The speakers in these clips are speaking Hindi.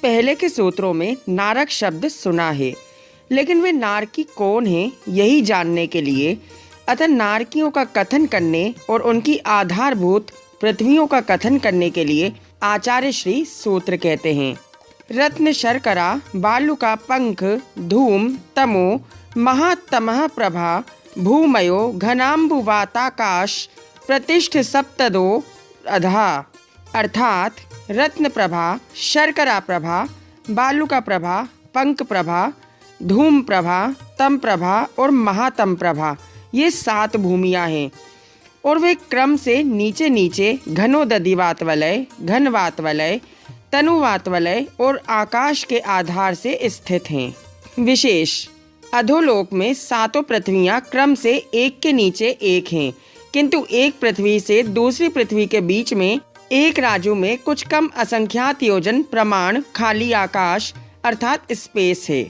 पहले के सूत्रों में नारक शब्द सुना है, लेकिन वे नारकी कौन हैं यही जानने के लिए अतः नारकियों का कथन करने और उनकी आधारभूत पृथ्वियों का कथन करने के लिए आचार्य श्री सूत्र कहते हैं। रत्न शर्करा बालुका पंख धूम तमो महातमः प्रभा भूमयो घनाम्बुवाताकाश प्रतिष्ठ सप्तदो अधा, अर्थात रत्न प्रभा, शर्करा प्रभा, बालुका प्रभा, पंख प्रभा, धूम प्रभा, तम प्रभा और महातम प्रभा, ये 7 भूमियाँ हैं और वे क्रम से नीचे नीचे घनोदधिवात वलय, घनवात वलय, तनुवात वलय और आकाश के आधार से स्थित हैं। विशेष अधोलोक में 7 पृथ्वियाँ क्रम से एक के नीचे एक हैं, किंतु एक पृथ्वी से दूसरी पृथ्वी के बीच में एक राजू में कुछ कम असंख्यात योजन प्रमाण खाली आकाश अर्थात स्पेस है।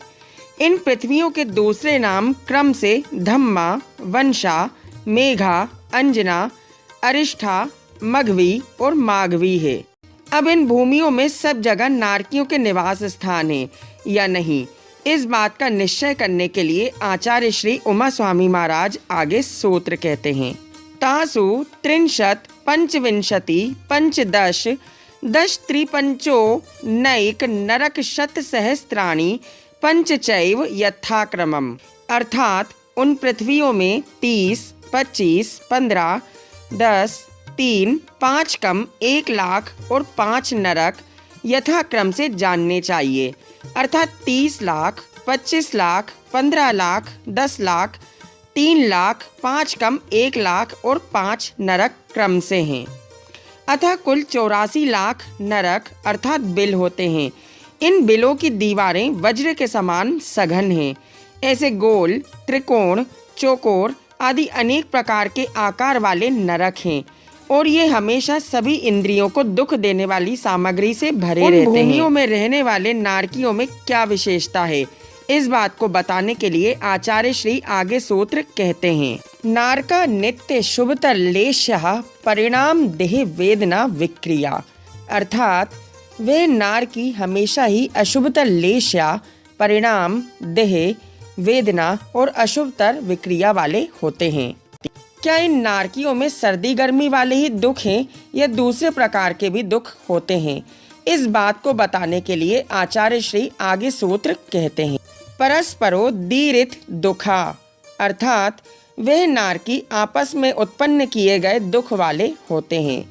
इन पृथ्वियों के दूसरे नाम क्रम से धम्मा, वंशा, मेघा, अंजना, अरिष्ठा, मघवी और माघवी है। अब इन भूमियों में सब जगह नारकियों के निवास स्थान है या नहीं, इस बात का निश्चय करने के लिए आचार्य श्री उमा स्वामी महाराज आगे सूत्र कहते हैं। तासु त्रिंशत पंचविंशति पंचदश दश त्रिपंचो नैक नरक शत सहस्त्राणि पंचचैव यथाक्रमम, अर्थात उन पृथ्वियों में 30, 25, 15, 10, 3, 5 कम 1 लाख और 5 नरक यथाक्रम से जानने चाहिए, अर्थात 30 लाख, 25 लाख, 15 लाख, 10 लाख, 3 लाख, 5 कम 1 लाख और 5 नरक क्रम से हैं। अतः कुल 84 लाख नरक अर्थात बिल होते हैं। इन बिलों की दीवारें वज्र के समान सघन हैं। ऐसे गोल, त्रिकोण, चौकोर आदि अनेक प्रकार के आकार वाले नरक हैं और ये हमेशा सभी इंद्रियों को दुख देने वाली सामग्री से भरे रहते हैं। भूमियों में रहने वाले नारकियों में क्या विशेषता है, इस बात को बताने के लिए आचार्य श्री आगे सूत्र कहते हैं। नारका नित्य शुभतर लेशः परिणाम देह वेदना विक्रिया, अर्थात वे नारकी हमेशा ही अशुभतर लेशा परिणाम देह वेदना और अशुभतर विक्रिया वाले होते हैं। क्या इन नारकियों में सर्दी गर्मी वाले ही दुख हैं या दूसरे प्रकार के भी दुख होते हैं, इस बात को बताने के लिए आचार्य श्री आगे सूत्र कहते हैं। परस्परो दीरित दुखा, अर्थात वह नारकी आपस में उत्पन्न किए गए दुख वाले होते हैं।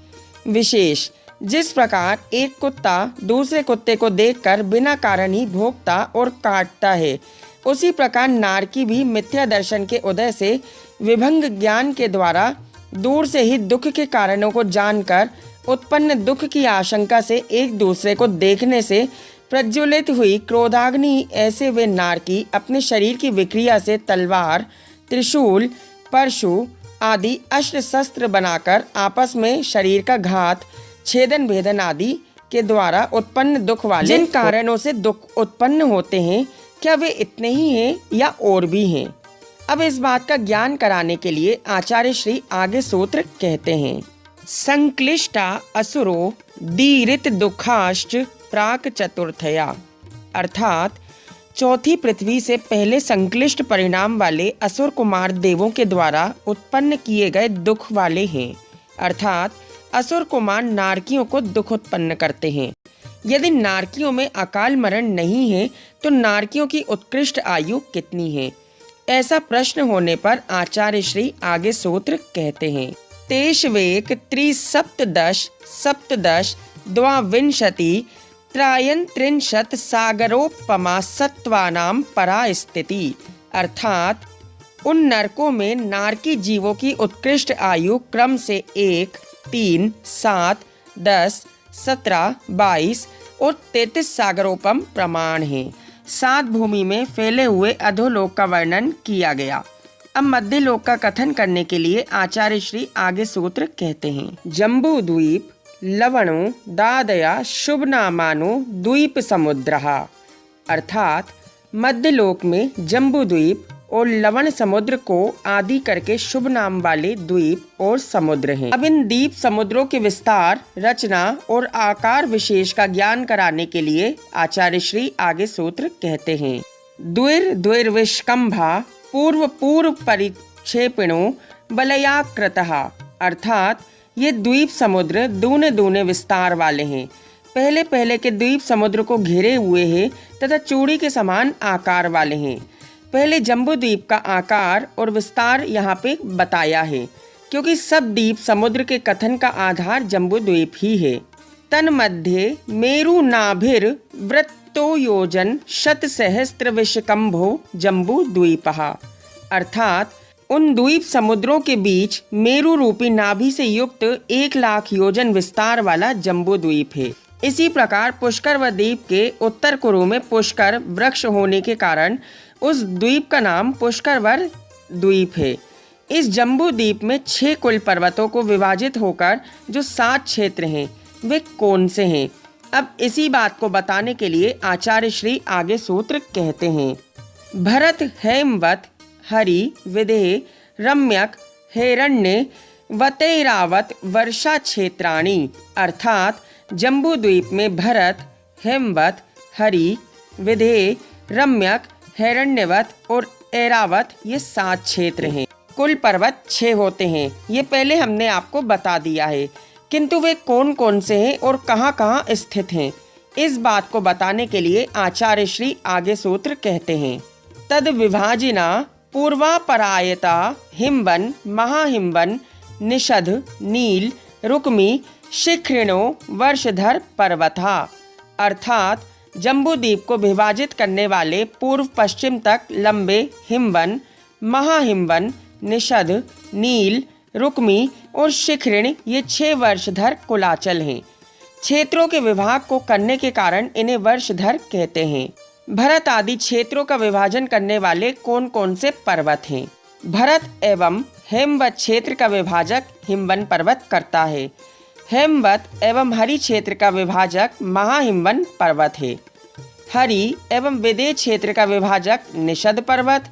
विशेष जिस प्रकार एक कुत्ता दूसरे कुत्ते को देखकर बिना कारण ही भौंकता और काटता है, उसी प्रकार नारकी भी मिथ्या दर्शन के उदय से विभंग ज्ञान के द्वारा दूर से ही दुख के कारणों को जानकर उत्पन्न दुख की आशंका से एक दूसरे को देखने से प्रज्वलित हुई क्रोधाग्नि, ऐसे वे नारकी अपने शरीर की विक्रिया से तलवार, त्रिशूल, परशु आदि अस्त्र शस्त्र बनाकर आपस में शरीर का घात, छेदन भेदन आदि के द्वारा उत्पन्न दुख वाले जिन कारणों से दुख उत्पन्न होते हैं, क्या वे इतने ही हैं या और भी हैं। अब इस बात का ज्ञान कराने के लिए आचार्य श्री आगे सूत्र कहते हैं। संक्लिष्टा असुरो दीरित दुखाश्च प्राक चतुर्थया, अर्थात चौथी पृथ्वी से पहले संक्लिष्ट परिणाम वाले असुर कुमार देवों के द्वारा उत्पन्न किए गए दुख वाले हैं, अर्थात असुर कुमार नारकियों को दुख उत्पन्न करते हैं। यदि नारकियों में अकाल मरण नहीं है तो नारकियों की उत्कृष्ट आयु कितनी है, ऐसा प्रश्न होने पर आचार्य श्री आगे सूत्र कहते हैं। तेष्वेक त्रिसप्तदश सप्तदश द्वाविंशति त्रयंत्रिंशत् सागरोपमा सत्वानां परा स्थिति, अर्थात उन नरकों में नारकी जीवों की उत्कृष्ट आयु क्रम से 1, 3, 7, 10, 17, 22 और 33 सागरोपम प्रमाण हैं। 7 भूमि में फैले हुए अधोलोक का वर्णन किया गया। अब मध्य लोक का कथन करने के लिए आचार्य श्री आगे सूत्र कहते हैं। जम्बू द्वीप लवणो दादया शुभ नामानो द्वीप समुद्रहा, अर्थात मध्य लोक में जम्बू द्वीप और लवण समुद्र को आदि करके शुभ नाम वाले द्वीप और समुद्र हैं। अब इन द्वीप समुद्रों के विस्तार, रचना और आकार विशेष का ज्ञान कराने के लिए आचार्य श्री आगे सूत्र कहते हैं। द्विर्द्विर्विष्कंभा पूर्व पूर्व परिक्षेपिणो वलयाकृतः, अर्थात ये द्वीप समुद्र दूने दूने विस्तार वाले हैं, पहले पहले के द्वीप समुद्र को घेरे हुए हैं तथा चूड़ी के समान आकार वाले हैं। पहले जम्बू द्वीप का आकार और विस्तार यहाँ पे बताया है, क्योंकि सब द्वीप समुद्र के कथन का आधार जम्बू द्वीप ही है। तन्मध्ये मेरु नाभिर वृत्तो योजन शत सहस्त्र विषकंभो जम्बू द्वीपः, अर्थात उन द्वीप समुद्रों के बीच मेरु रूपी नाभि से युक्त 1,00,000 योजन विस्तार वाला जम्बू द्वीप है। इसी प्रकार पुष्कर व द्वीप के उत्तर कुरु में पुष्कर वृक्ष होने के कारण उस द्वीप का नाम पुष्करवर द्वीप है। इस जम्बू द्वीप में 6 कुल पर्वतों को विभाजित होकर जो 7 क्षेत्र हैं, वे कौन से हैं? अब इसी बात को बताने के लिए आचार्य श्री आगे सूत्र कहते हैं। भरत हेमवत हरि विदेह रम्यक हिरण्य वतैरावत वर्षा क्षेत्राणि, अर्थात जम्बू द्वीप में भरत, हेमवत, हरि, विदेह, रम्यक, हिरण्यवत और ऐरावत ये 7 क्षेत्र हैं। कुल पर्वत 6 होते हैं, ये पहले हमने आपको बता दिया है, किंतु वे कौन कौन से हैं और कहाँ कहाँ स्थित हैं, इस बात को बताने के लिए आचार्य श्री आगे सूत्र कहते हैं। तद विभाजिना पूर्वापरायता हिमवन महाहिमवन निषद नील रुक्मी शिखरिणो वर्षधर पर्वता, अर्थात जम्बू द्वीप को विभाजित करने वाले पूर्व पश्चिम तक लंबे हिमवन, महाहिमवन, निषद, नील, रुक्मी और शिखरिण ये 6 वर्षधर कुलाचल हैं। क्षेत्रों के विभाग को करने के कारण इन्हें वर्षधर कहते हैं। भरत आदि क्षेत्रों का विभाजन करने वाले कौन कौन से पर्वत हैं? भरत एवं हेमवत क्षेत्र का विभाजक हिमवन पर्वत करता है। हेमवत एवं हरि क्षेत्र का विभाजक महाहिमवन पर्वत है। हरि एवं विदेह क्षेत्र का विभाजक निषद पर्वत,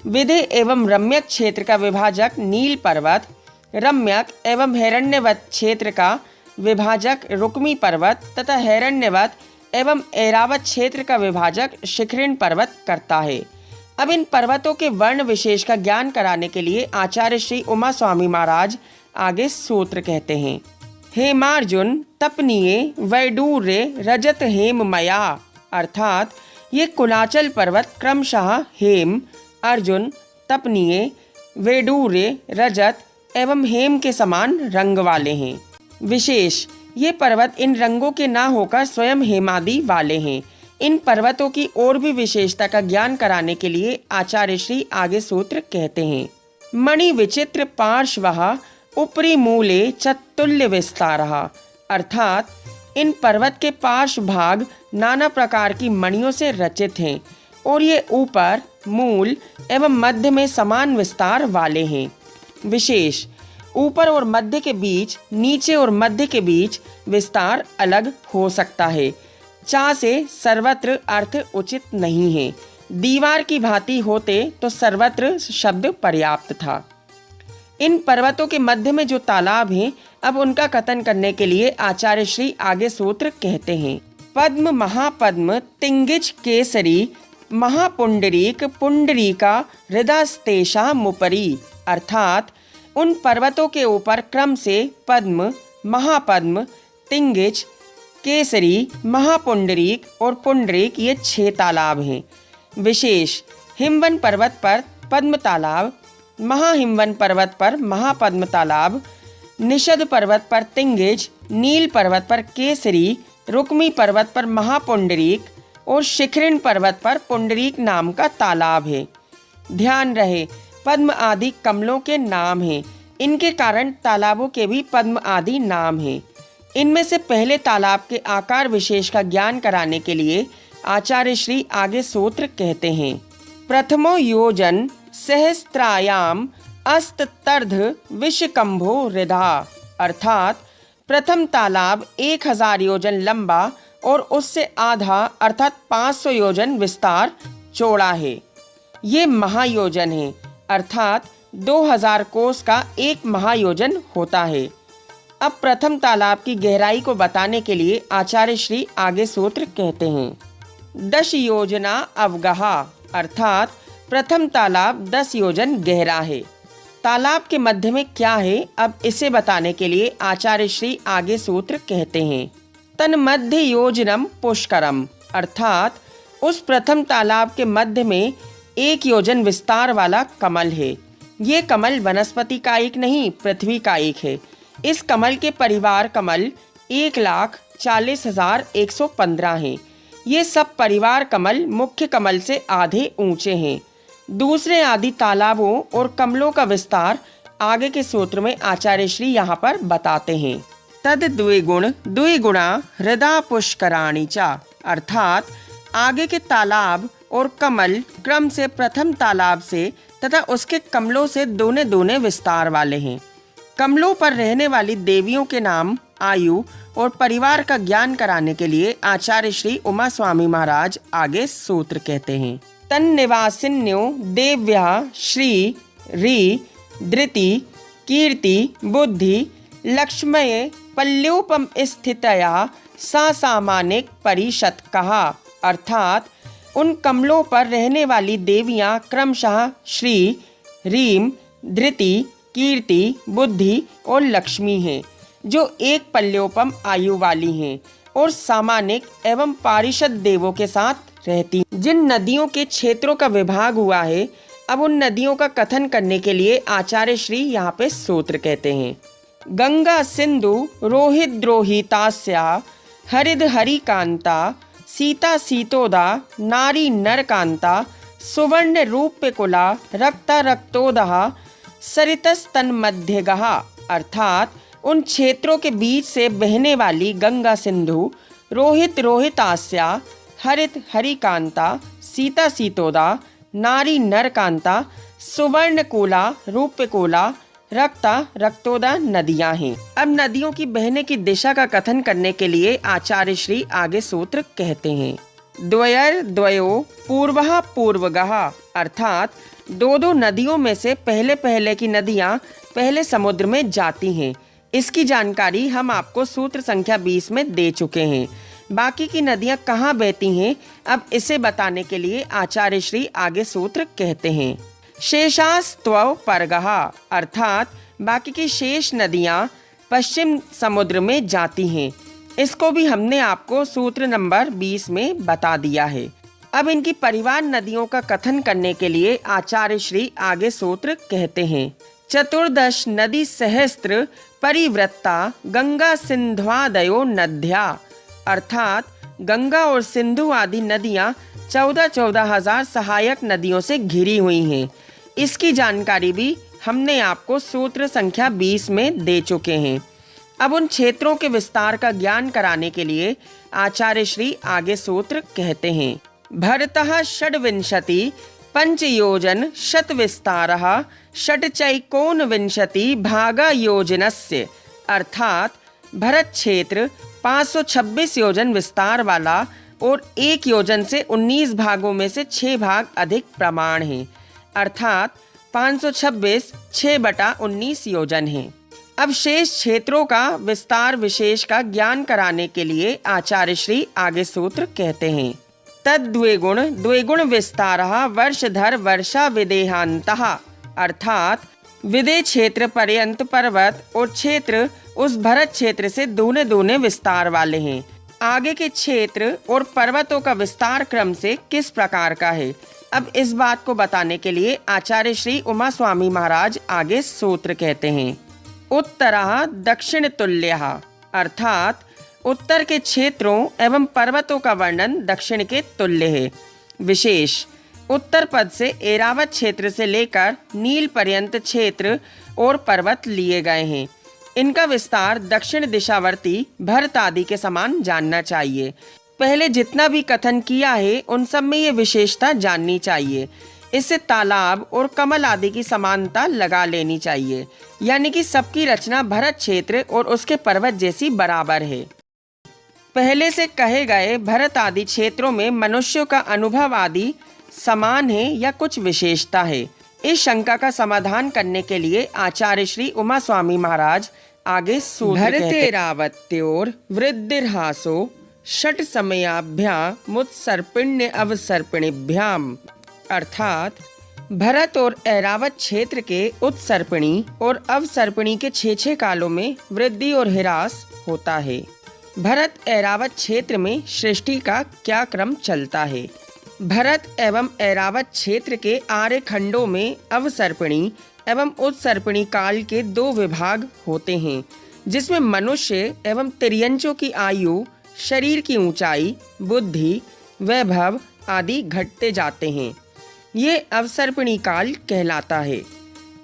विदेह एवं रम्यक क्षेत्र का विभाजक नील पर्वत, रम्यक एवं हिरण्यवत क्षेत्र का विभाजक रुक्मी पर्वत तथा हिरण्यवत एवं ऐरावत क्षेत्र का विभाजक शिखरिण पर्वत करता है। अब इन पर्वतों के वर्ण विशेष का ज्ञान कराने के लिए आचार्य श्री उमा स्वामी महाराज आगे सूत्र कहते हैं। हेमार्जुन तपनीय वैडूर्य रजत हेममया, अर्थात ये कुलाचल पर्वत क्रमशः हेम, अर्जुन, तपनीय, वैडूर्य, रजत एवं हेम के समान रंग वाले हैं। विशेष ये पर्वत इन रंगों के ना होकर स्वयं हेमादि वाले हैं। इन पर्वतों की और भी विशेषता का ज्ञान कराने के लिए आचार्य श्री आगे सूत्र कहते हैं। मणि विचित्र पार्श्वः ऊपरी मूले चतुल्य विस्तारः, अर्थात इन पर्वत के पार्श्व भाग नाना प्रकार की मणियों से रचित हैं और ये ऊपर, मूल एवं मध्य में समान विस्तार वाले हैं। विशेष ऊपर और मध्य के बीच, नीचे और मध्य के बीच विस्तार अलग हो सकता है। चा से सर्वत्र अर्थ उचित नहीं है। दीवार की भांति होते तो सर्वत्र शब्द पर्याप्त था। इन पर्वतों के मध्य में जो तालाब हैं, अब उनका कथन करने के लिए आचार्य श्री आगे सूत्र कहते हैं। पद्म महापद्म तिंगिज केसरी महापुंडरीक पुंडरीका हृदस्तेषा मुपरी, अर्थात उन पर्वतों के ऊपर क्रम से पद्म, महापद्म, तिंगिज, केसरी, महापुंडरीक और पुंडरीक ये 6 तालाब हैं। विशेष हिमवन पर्वत पर पद्म तालाब, महाहिमवन पर्वत पर महापद्म तालाब, निषद पर्वत पर तिंगिज, नील पर्वत पर केसरी, रुक्मी पर्वत पर महापुंडरीक और शिखरिण पर्वत पर पुंडरीक नाम का तालाब है। ध्यान रहे, पद्म आदि कमलों के नाम हैं। इनके कारण तालाबों के भी पद्म आदि नाम हैं। इनमें से पहले तालाब के आकार विशेष का ज्ञान कराने के लिए आचार्य श्री आगे सूत्र कहते हैं। प्रथमो योजन सहस्त्रायाम अस्ततर्ध विषकंभो हृदा, अर्थात प्रथम तालाब 1000 योजन लंबा और उससे आधा अर्थात 500 योजन विस्तार चौड़ा है। ये महायोजन है, अर्थात 2000 कोस का एक महायोजन होता है। अब प्रथम तालाब की गहराई को बताने के लिए आचार्य श्री आगे सूत्र कहते हैं। 10 योजना अवगहा, अर्थात प्रथम तालाब 10 योजन गहरा है। तालाब के मध्य में क्या है, अब इसे बताने के लिए आचार्य श्री आगे सूत्र कहते हैं। तन मध्य योजनम पुष्करम, अर्थात उस प्रथम तालाब के मध्य में 1 योजन विस्तार वाला कमल है। ये कमल वनस्पति का एक नहीं, पृथ्वी का एक है। इस कमल के परिवार कमल 1,40,115 हैं। ये सब परिवार कमल मुख्य कमल से आधे ऊंचे हैं। दूसरे आदि तालाबों और कमलों का विस्तार आगे के सूत्र में आचार्य श्री यहाँ पर बताते हैं। तद द्विगुणा हृदा पुष्कराणि च, अर्थात आगे के तालाब और कमल क्रम से प्रथम तालाब से तथा उसके कमलों से दोने दोने विस्तार वाले हैं। कमलों पर रहने वाली देवियों के नाम, आयु और परिवार का ज्ञान कराने के लिए आचार्य श्री उमा स्वामी महाराज आगे सूत्र कहते हैं। तन निवासिन्यो देव्या श्री री धृति कीर्ति बुद्धि लक्ष्मये पल्योपम स्थितया सामानिक परिषद कहा, अर्थात उन कमलों पर रहने वाली देवियां क्रमशः श्री, रीम, धृति, कीर्ति, बुद्धि और लक्ष्मी हैं, जो एक पल्योपम आयु वाली हैं और सामानिक एवं पारिषद देवों के साथ रहती। जिन नदियों के क्षेत्रों का विभाग हुआ है, अब उन नदियों का कथन करने के लिए आचार्य श्री यहाँ पे सूत्र कहते हैं। गंगा सिंधु रोहित द्रोहितास्या हरिद हरिकांता सीता सीतोदा नारी नरकांता सुवर्ण रूप्य कुला रक्ता रक्तोदहा सरितस्तन मध्यगहा, अर्थात उन क्षेत्रों के बीच से बहने वाली गंगा सिंधु, रोहित रोहितास्या, हरित हरिकांता, सीता सीतोदा, नारी नरकांता, सुवर्ण कोला रूप्य कोला रक्ता रक्तोदा नदियां हैं। अब नदियों की बहने की दिशा का कथन करने के लिए आचार्य श्री आगे सूत्र कहते हैं। द्वयर द्वयो पूर्वः पूर्वगः, अर्थात 2 नदियों में से पहले की नदियां पहले समुद्र में जाती हैं। इसकी जानकारी हम आपको सूत्र संख्या 20 में दे चुके हैं। बाकी की नदियां कहाँ बहती हैं, अब इसे बताने के लिए आचार्य श्री आगे सूत्र कहते हैं। शेषास्त्वौ परगः, अर्थात बाकी की शेष नदियां पश्चिम समुद्र में जाती हैं। इसको भी हमने आपको सूत्र नंबर 20 में बता दिया है। अब इनकी परिवार नदियों का कथन करने के लिए आचार्य श्री आगे सूत्र कहते हैं। 14 नदी सहस्त्र परिवृत्ता गंगा सिंध्वादयो नद्या, अर्थात गंगा और सिंधु आदि नदियां 14,000 सहायक नदियों से घिरी हुई हैं। इसकी जानकारी भी हमने आपको सूत्र संख्या 20 में दे चुके हैं। अब उन क्षेत्रों के विस्तार का ज्ञान कराने के लिए आचार्य श्री आगे सूत्र कहते हैं। भरतः षड्विंशति पंचयोजन शतविस्तारः षट्चैकोनविंशति भागा योजनस्य, अर्थात भरत क्षेत्र 526 योजन विस्तार वाला और 1 योजन से 19 भागों में से 6 भाग अधिक प्रमाण हैं, अर्थात 526 6/19 योजन हैं। अब शेष क्षेत्रों का विस्तार विशेष का ज्ञान कराने के लिए आचार्य श्री आगे सूत्र कहते हैं। तद द्विगुण विस्तारः वर्षधर वर्षा विदेहांतः, अर्थात विदेह क्षेत्र पर्यंत पर्वत और क्षेत्र उस भरत क्षेत्र से दूने दूने विस्तार वाले हैं। आगे के क्षेत्र और पर्वतों का विस्तार क्रम से किस प्रकार का है, अब इस बात को बताने के लिए आचार्य श्री उमा स्वामी महाराज आगे सूत्र कहते हैं। उत्तरः दक्षिण तुल्यः, अर्थात उत्तर के क्षेत्रों एवं पर्वतों का वर्णन दक्षिण के तुल्य है। विशेष उत्तर पद से एरावत क्षेत्र से लेकर नील पर्यंत क्षेत्र और पर्वत लिए गए हैं। इनका विस्तार दक्षिण दिशावर्ती भरत आदि के समान जानना चाहिए। पहले जितना भी कथन किया है उन सब में ये विशेषता जाननी चाहिए। इससे तालाब और कमल आदि की समानता लगा लेनी चाहिए, यानी कि सबकी रचना भरत क्षेत्र और उसके पर्वत जैसी बराबर है। पहले से कहे गए भरत आदि क्षेत्रों में मनुष्यों का अनुभव आदि समान है या कुछ विशेषता है? इस शंका का समाधान करने के लिए आचार्य श्री उमा स्वामी महाराज आगे सूत्र कहते हैं। भरतेरावत्योर वृद्धिर्हासो षट समयाभ्यामुत्सर्पिण्य अवसर्पिणीभ्याम, अर्थात भरत और ऐरावत क्षेत्र के उत्सर्पिणी और अवसर्पिणी के 6 कालों में वृद्धि और ह्रास होता है। भरत ऐरावत क्षेत्र में सृष्टि का क्या क्रम चलता है? भरत एवं ऐरावत क्षेत्र के आर्य खंडों में अवसर्पिणी एवं उत्सर्पिणी काल के 2 विभाग होते हैं, जिसमें मनुष्य एवं तिर्यंचों की आयु, शरीर की ऊंचाई, बुद्धि, वैभव आदि घटते जाते हैं। ये अवसर्पिणी काल कहलाता है।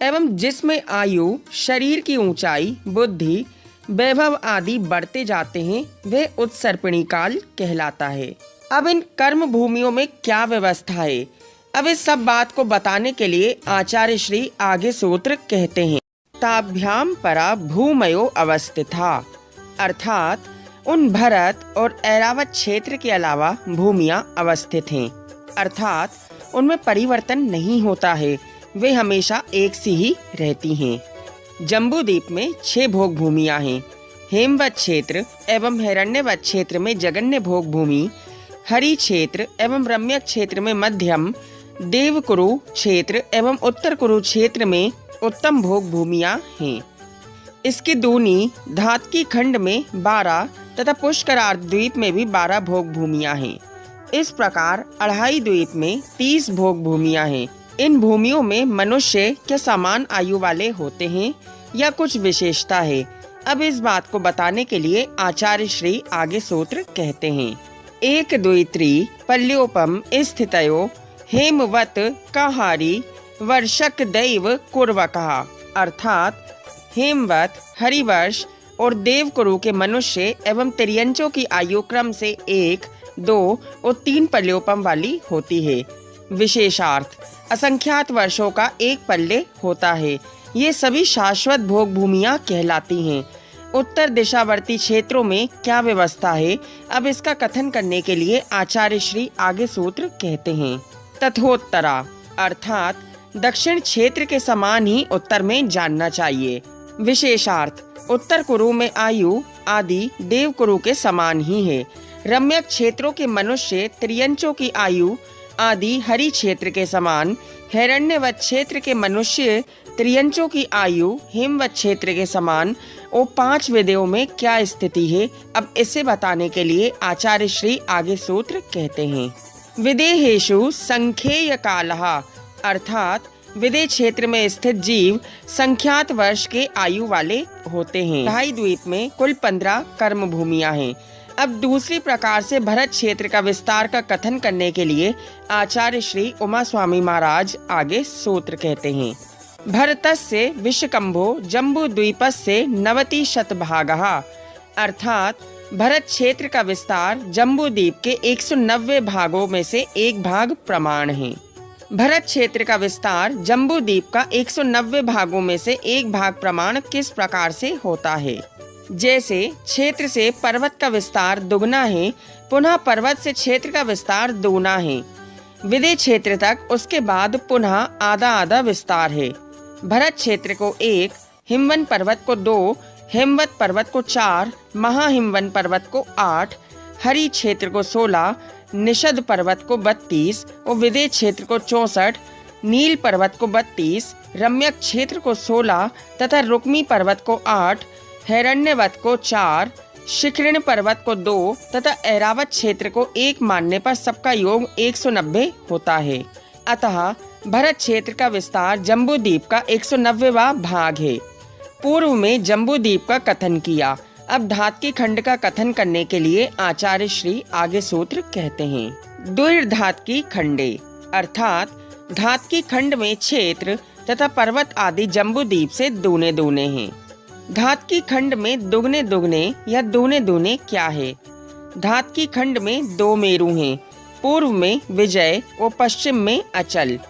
एवं जिसमें आयु, शरीर की ऊंचाई, बुद्धि, वैभव आदि बढ़ते जाते हैं, वह उत्सर्पिणी काल कहलाता है। अब इन कर्म भूमियों में क्या व्यवस्था है? अब इस सब बात को बताने के लिए आचार्य श्री आगे सूत्र कहते हैं। ताभ्याम परा भूमयो अवस्थिता, अर्थात उन भरत और ऐरावत क्षेत्र के अलावा भूमियां अवस्थित हैं, अर्थात उनमें परिवर्तन नहीं होता है, वे हमेशा एक सी ही रहती हैं। जम्बूद्वीप में 6 भोग भूमियां हैं। हेमवत क्षेत्र एवं हिरण्यवत क्षेत्र में जगन्य भोग भूमि, हरि क्षेत्र एवं रम्यक क्षेत्र में मध्यम, देवकुरु क्षेत्र एवं उत्तर कुरु क्षेत्र में उत्तम भोग भूमियां हैं। इसकी दूनी धातकी खंड में 12 तथा पुष्करार्ध द्वीप में भी 12 भोग भूमियां हैं। इस प्रकार अढ़ाई द्वीप में 30 भोग भूमियां हैं। इन भूमियों में मनुष्य के समान आयु वाले होते हैं या कुछ विशेषता है? अब इस बात को बताने के लिए आचार्य श्री आगे सूत्र कहते हैं। एक द्वित्री पल्योपम स्थितयो हेमवत कहारी वर्षक दैव कुर्वकः, अर्थात हेमवत, हरिवर्ष और देवकुरु के मनुष्य एवं तिर्यंचों की आयु क्रम से 1, 2 और 3 पल्योपम वाली होती है। विशेषार्थ असंख्यात वर्षों का एक पल्ले होता है। ये सभी शाश्वत भोग भूमियां कहलाती हैं। उत्तर दिशावर्ती क्षेत्रों में क्या व्यवस्था है? अब इसका कथन करने के लिए आचार्य श्री आगे सूत्र कहते हैं। तथोत्तरा, अर्थात दक्षिण क्षेत्र के समान ही उत्तर में जानना चाहिए। विशेषार्थ उत्तर कुरु में आयु आदि देवकुरु के समान ही है। रम्यक क्षेत्रों के मनुष्य तिर्यंचों की आयु आदि हरि क्षेत्र के समान, हिरण्यवत क्षेत्र के मनुष्य तिर्यंचों की आयु हेमवत क्षेत्र के समान और 5 विदेयों में क्या स्थिति है? अब इसे बताने के लिए आचार्य श्री आगे सूत्र कहते हैं। विदेहेषु संख्येय कालः, अर्थात विदेह क्षेत्र में स्थित जीव संख्यात वर्ष के आयु वाले होते हैं। ढाई द्वीप में कुल 15 कर्म भूमियां हैं। अब दूसरी प्रकार से भरत क्षेत्र का विस्तार का कथन करने के लिए आचार्य श्री उमा स्वामी महाराज आगे सूत्र कहते हैं। भरतस्य विश्वकंभो जम्बूद्वीपस्य 90 शतभागः, अर्थात भरत क्षेत्र का विस्तार जम्बूद्वीप के 190 भागों में से एक भाग प्रमाण है। भरत क्षेत्र का विस्तार जम्बूद्वीप का 190 भागों में से एक भाग प्रमाण किस प्रकार से होता है? जैसे क्षेत्र से पर्वत का विस्तार दुगना है, पुनः पर्वत से क्षेत्र का विस्तार दोगुना है। विदेह क्षेत्र तक उसके बाद पुनः आधा आधा विस्तार है। भरत क्षेत्र को 1, हिमवन पर्वत को 2, हेमवत पर्वत को 4, महाहिमवन पर्वत को 8, हरि क्षेत्र को 16, निषद पर्वत को 32 और विदेह क्षेत्र को 64, नील पर्वत को 32, रम्यक क्षेत्र को 16 तथा रुक्मी पर्वत को 8, हिरण्यवत को 4, शिखरिण पर्वत को 2 तथा ऐरावत क्षेत्र को 1 मानने पर सबका योग 190 होता है। अतः भरत क्षेत्र का विस्तार जम्बूद्वीप का 190वां भाग है। पूर्व में जम्बूद्वीप का कथन किया। अब धातकी खंड का कथन करने के लिए आचार्य श्री आगे सूत्र कहते हैं। द्विर्धातकी खंडे, अर्थात धातकी खंड में क्षेत्र तथा पर्वत आदि जम्बूद्वीप से दूने दूने हैं। धातकी खंड में दुगने दुगने या दूने दूने क्या है? धातकी खंड में 2 मेरु हैं, पूर्व में विजय और पश्चिम में अचल।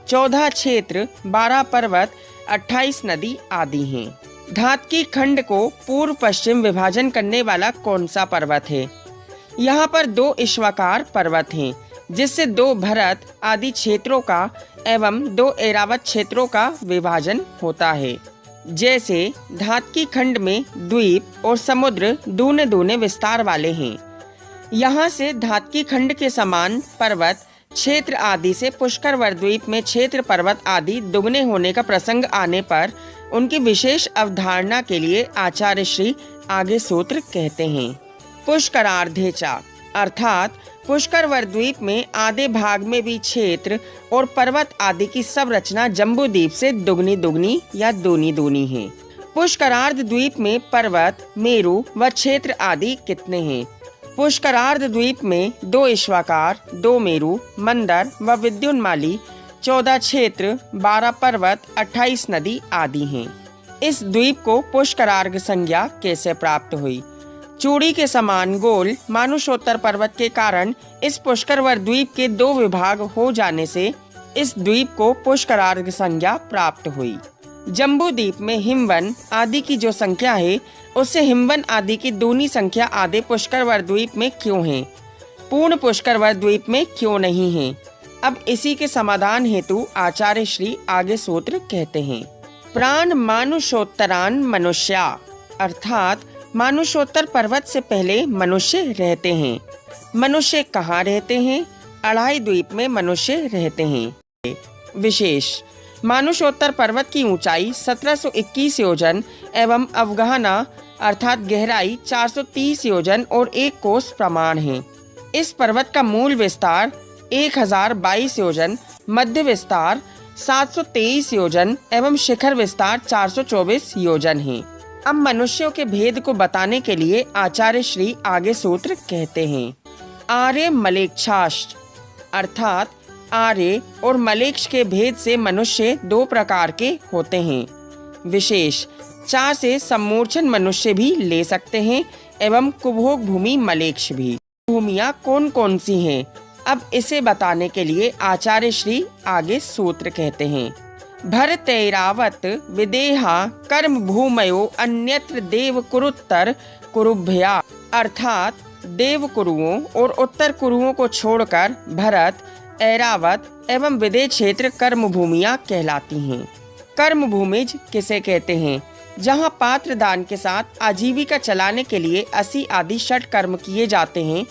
14 क्षेत्र, 12 पर्वत, 28 नदी आदि हैं। धातकी खंड को पूर्व पश्चिम विभाजन करने वाला कौन सा पर्वत है? यहाँ पर 2 ईश्वाकार पर्वत हैं, जिससे 2 भरत आदि क्षेत्रों का एवं 2 ऐरावत क्षेत्रों का विभाजन होता है। जैसे धातकी खंड में द्वीप और समुद्र दूने दूने विस्तार वाले हैं। यहाँ से धातकी खंड के समान पर्वत क्षेत्र आदि से पुष्करवर द्वीप में क्षेत्र पर्वत आदि दुगने होने का प्रसंग आने पर उनकी विशेष अवधारणा के लिए आचार्य श्री आगे सूत्र कहते हैं। पुष्करार्धेचा अर्थात पुष्करवर द्वीप में आधे भाग में भी क्षेत्र और पर्वत आदि की सब रचना जम्बूद्वीप से दुगनी दुगनी या दूनी दूनी है। पुष्करार्ध द्वीप में पर्वत, मेरु व क्षेत्र आदि कितने हैं? पुष्करार्ध द्वीप में 2 ईश्वाकार, 2 मेरु, मंदर व विद्युन्माली, 14 क्षेत्र, 12 पर्वत, 28 नदी आदि हैं। इस द्वीप को पुष्करार्ध संज्ञा कैसे प्राप्त हुई? चूड़ी के समान गोल मानुषोत्तर पर्वत के कारण इस पुष्करवर द्वीप के 2 विभाग हो जाने से इस द्वीप को पुष्करार्ध संज्ञा प्राप्त हुई। जम्बूद्वीप में हिमवन आदि की जो संख्या है उससे हिमवन आदि की दूनी संख्या आधे पुष्करवर द्वीप में क्यों है? पूर्ण पुष्करवर द्वीप में क्यों नहीं है? अब इसी के समाधान हेतु आचार्य श्री आगे सूत्र कहते हैं। प्राण मानुषोत्तरान मनुष्या अर्थात मानुषोत्तर पर्वत से पहले मनुष्य रहते हैं। मनुष्य कहाँ रहते हैं? अढ़ाई द्वीप में मनुष्य रहते हैं। विशेष मानुषोत्तर पर्वत की ऊंचाई 1721 योजन एवं अवगाहना अर्थात गहराई 430 योजन और 1 कोस प्रमाण है। इस पर्वत का मूल विस्तार 1022 योजन, मध्य विस्तार 723 योजन एवं शिखर विस्तार 424 योजन है। अब मनुष्यों के भेद को बताने के लिए आचार्य श्री आगे सूत्र कहते हैं। आर्य मलेच्छाश्च अर्थात आर्य और मलेच्छ के भेद से मनुष्य 2 प्रकार के होते हैं। विशेष चा से सम्मूर्छन मनुष्य भी ले सकते हैं एवं कुभोग भूमि मलेच्छ भी। भूमियाँ कौन कौन सी हैं? अब इसे बताने के लिए आचार्य श्री आगे सूत्र कहते हैं। भरतैरावत विदेहा कर्म भूमयो अन्यत्र देव कुरुत्तर कुरुभ्या अर्थात देव कुरुओं और उत्तर कुरुओं को छोड़कर भरत, ऐरावत एवं विदेह क्षेत्र कर्म भूमियाँ कहलाती हैं। कर्म भूमिज किसे कहते हैं? जहाँ पात्र दान के साथ आजीविका चलाने के लिए 80 आदि षट कर्म किए जाते हैं।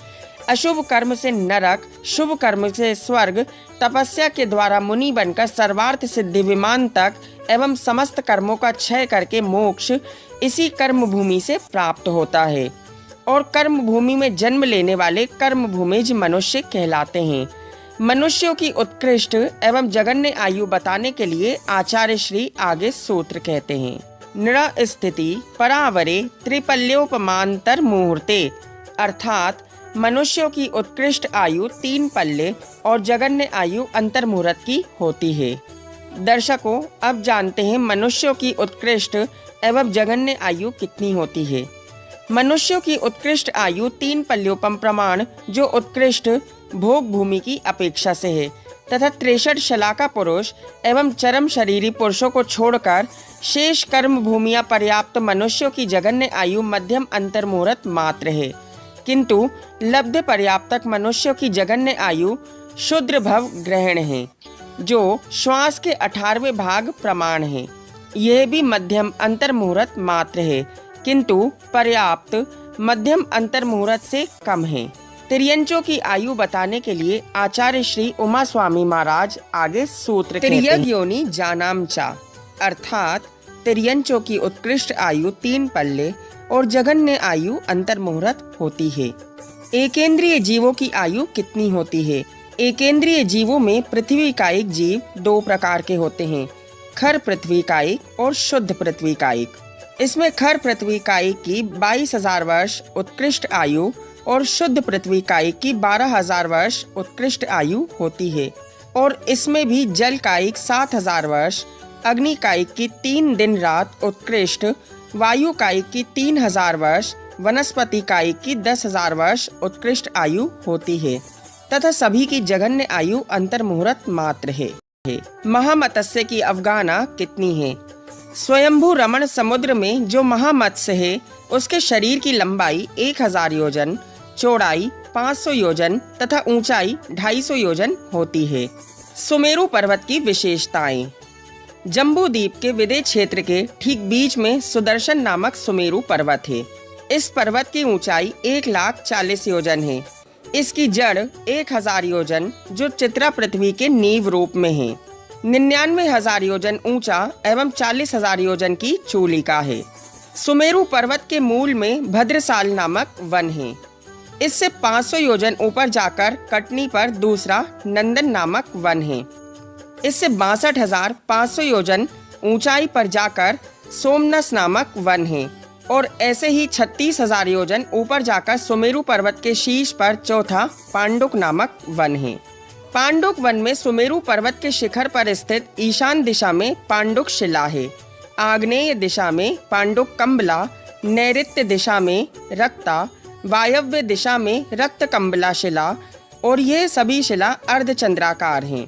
अशुभ कर्म से नरक, शुभ कर्म से स्वर्ग, तपस्या के द्वारा मुनि बनकर सर्वार्थ सिद्धि विमान तक एवं समस्त कर्मों का क्षय करके मोक्ष इसी कर्म भूमि से प्राप्त होता है। और कर्म भूमि में जन्म लेने वाले कर्म भूमिज मनुष्य कहलाते हैं। मनुष्यों की उत्कृष्ट एवं जघन्य आयु बताने के लिए आचार्य श्री आगे सूत्र कहते हैं। नृ स्थिति परावरे त्रिपल्योपमांतर मुहूर्ते अर्थात मनुष्यों की उत्कृष्ट आयु 3 पल्ले और जघन्य आयु अंतर मुहूर्त की होती है। दर्शकों, अब जानते हैं मनुष्यों की उत्कृष्ट एवं जघन्य आयु कितनी होती है। मनुष्यों की उत्कृष्ट आयु 3 पल्योपम प्रमाण जो उत्कृष्ट भोग भूमि की अपेक्षा से है तथा 63 शलाका पुरुष एवं चरम शरीरी पुरुषों को छोड़कर शेष कर्म भूमियां पर्याप्त मनुष्यों की जघन्य आयु मध्यम अंतर मुहूर्त मात्र है। किंतु लब्ध पर्याप्तक मनुष्यों की जघन्य आयु शूद्र भव ग्रहण है जो श्वास के 18वें भाग प्रमाण है। यह भी मध्यम अंतर मुहूर्त मात्र है किंतु पर्याप्त मध्यम अंतर मुहूर्त से कम है। तिर्यंचों की आयु बताने के लिए आचार्य श्री उमा स्वामी महाराज आगे सूत्र कहते हैं। तिर्यक योनि जानाम चा अर्थात तिर्यंचों की उत्कृष्ट आयु 3 पल्ले और जघन्य आयु अंतर मुहूर्त होती है। एकेंद्रीय जीवों की आयु कितनी होती है? एकेंद्रीय जीवों में पृथ्वी कायिक जीव 2 प्रकार के होते हैं, खर पृथ्वी कायिक और शुद्ध पृथ्वी कायिक। इसमें खर पृथ्वी कायिक की 22,000 वर्ष उत्कृष्ट आयु और शुद्ध पृथ्वी कायिक की 12,000 वर्ष उत्कृष्ट आयु होती है। और इसमें भी जल कायिक 7,000 वर्ष, अग्नि कायिक की 3 दिन रात उत्कृष्ट, वायु कायिक की 3,000 वर्ष, वनस्पति कायिक की 10,000 वर्ष उत्कृष्ट आयु होती है तथा सभी की जघन्य आयु अंतर मुहूर्त मात्र है। महामत्स्य की अवगाहना कितनी है? स्वयंभू रमण समुद्र में जो महामत्स्य है उसके शरीर की लंबाई 1000 योजन, चौड़ाई 500 योजन तथा ऊंचाई 250 योजन होती है। सुमेरु पर्वत की विशेषताएं। जम्बू द्वीप के विदय क्षेत्र के ठीक बीच में सुदर्शन नामक सुमेरु पर्वत है। इस पर्वत की ऊंचाई 1,40,000 योजन है। इसकी जड़ 1,000 योजन जो चित्रा पृथ्वी के नींव रूप में है, 99,000 योजन ऊंचा एवं 40,000 योजन की चूलिका है। सुमेरु पर्वत के मूल में भद्रसाल नामक वन है। इससे 500 योजन ऊपर जाकर कटनी पर दूसरा नंदन नामक वन है। इससे 62,500 योजन ऊंचाई पर जाकर सोमनस नामक वन है और ऐसे ही 36,000 योजन ऊपर जाकर सुमेरु पर्वत के शीर्ष पर चौथा पांडुक नामक वन है। पांडुक वन में सुमेरु पर्वत के शिखर पर स्थित ईशान दिशा में पांडुक शिला है, आग्नेय दिशा में पांडुक कम्बला, नैऋत्य दिशा में रक्ता, वायव्य दिशा में रक्त कम्बला शिला और ये सभी शिला अर्धचंद्राकार हैं।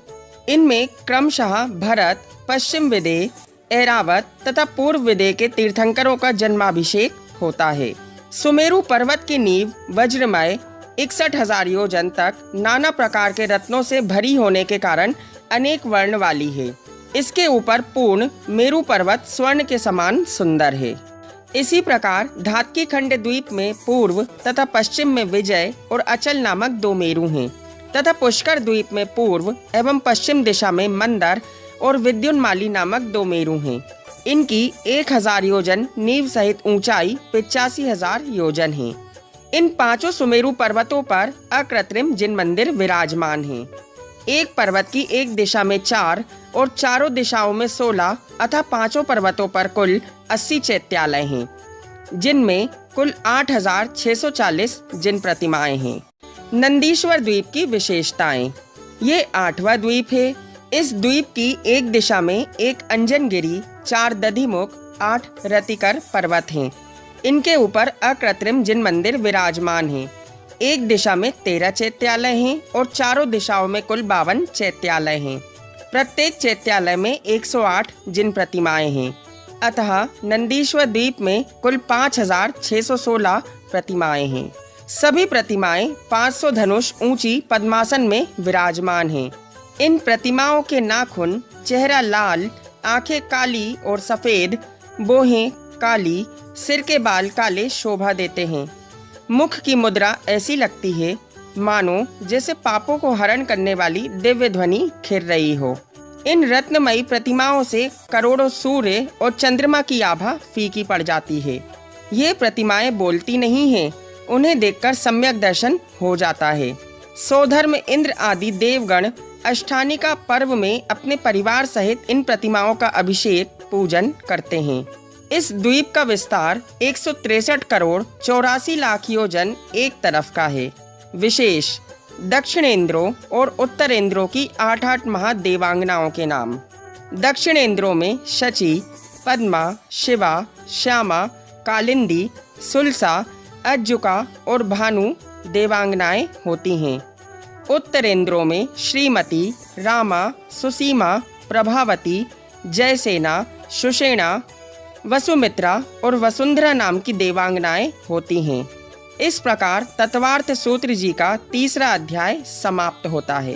इनमें क्रमशः भरत, पश्चिम विदेह, ऐरावत तथा पूर्व विदेह के तीर्थंकरों का जन्माभिषेक होता है। सुमेरु पर्वत की नींव वज्रमय 61,000 योजन तक नाना प्रकार के रत्नों से भरी होने के कारण अनेक वर्ण वाली है। इसके ऊपर पूर्ण मेरु पर्वत स्वर्ण के समान सुंदर है। इसी प्रकार धातकी खंड द्वीप में पूर्व तथा पश्चिम में विजय और अचल नामक 2 मेरु हैं तथा पुष्कर द्वीप में पूर्व एवं पश्चिम दिशा में मंदर और विद्युन्माली नामक 2 मेरु हैं। इनकी 1,000 योजन नींव सहित ऊंचाई 85,000 योजन है। इन 5 सुमेरु पर्वतों पर अकृत्रिम जिन मंदिर विराजमान हैं। एक पर्वत की एक दिशा में 4 और चारों दिशाओं में 16 अतः 5 पर्वतों पर कुल 80 चैत्यालय हैं, जिनमें कुल 8,640 जिन प्रतिमाएं हैं। नंदीश्वर द्वीप की विशेषताएं। ये 8वां द्वीप है। इस द्वीप की एक दिशा में एक अंजनगिरी, 4 दधिमुख, 8 रतिकर पर्वत हैं। इनके ऊपर अकृत्रिम जिन मंदिर विराजमान हैं। एक दिशा में 13 चैत्यालय हैं और चारों दिशाओं में कुल 52 चैत्यालय हैं। प्रत्येक चैत्यालय में 108 जिन प्रतिमाएं हैं। अतः नंदीश्वर द्वीप में कुल 5,616 प्रतिमाएं हैं। सभी प्रतिमाएं 500 धनुष ऊंची पद्मासन में विराजमान हैं। इन प्रतिमाओं के नाखून, चेहरा लाल, आंखें काली और सफेद, बोहें काली, सिर के बाल काले शोभा देते हैं। मुख की मुद्रा ऐसी लगती है मानो जैसे पापों को हरण करने वाली दिव्य ध्वनि खिर रही हो। इन रत्नमयी प्रतिमाओं से करोड़ों सूर्य और चंद्रमा की आभा फीकी पड़ जाती है। ये प्रतिमाएं बोलती नहीं हैं, उन्हें देखकर सम्यक दर्शन हो जाता है। सौधर्म इंद्र आदि देवगण अष्टानिका पर्व में अपने परिवार सहित इन प्रतिमाओं का अभिषेक पूजन करते हैं। इस द्वीप का विस्तार 163 करोड़ 84 लाख योजन एक तरफ का है। विशेष दक्षिणेंद्रों और उत्तरेंद्रों की 8-8 महादेवांगनाओं के नाम। दक्षिणेंद्रों में शची, पद्मा, शिवा, श्यामा, कालिंदी, सुलसा, अज्जुका और भानु देवांगनाएं होती हैं। उत्तरेंद्रों में श्रीमती, रामा, सुसीमा, प्रभावती, जयसेना, सुषेणा, वसुमित्रा और वसुंधरा नाम की देवांगनाएं होती हैं। इस प्रकार तत्वार्थ सूत्र जी का 3रा अध्याय समाप्त होता है।